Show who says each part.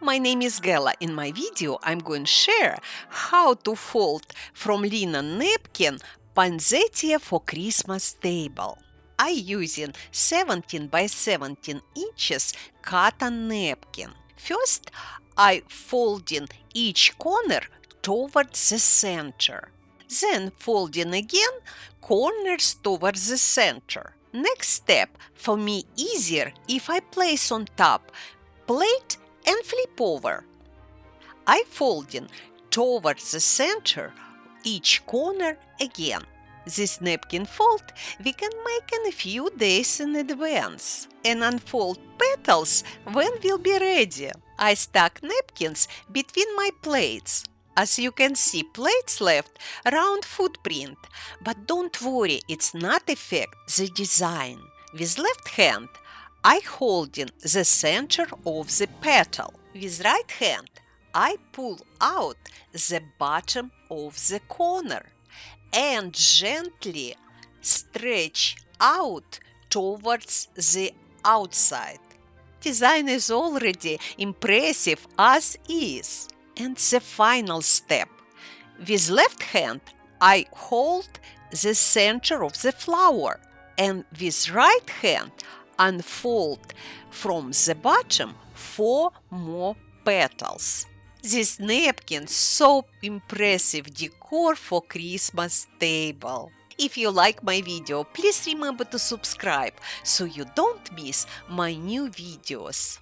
Speaker 1: My name is Gala. In my video, I'm going to share how to fold from linen napkin poinsettia for Christmas table. I using 17 by 17 inches cotton napkin. First, I folding each corner towards the center. Then folding again corners towards the center. Next step for me easier if I place on top plate and flip over. I folding towards the center each corner again. This napkin fold we can make in a few days in advance and unfold petals when we'll be ready. I stack napkins between my plates. As you can see, plates left round footprint, but don't worry, it's not affect the design. With left hand, I holding the center of the petal. With right hand, I pull out the bottom of the corner and gently stretch out towards the outside. Design is already impressive as is. And the final step. With left hand, I hold the center of the flower and with right hand unfold from the bottom 4 more petals. This napkin so impressive decor for Christmas table. If you like my video, please remember to subscribe so you don't miss my new videos.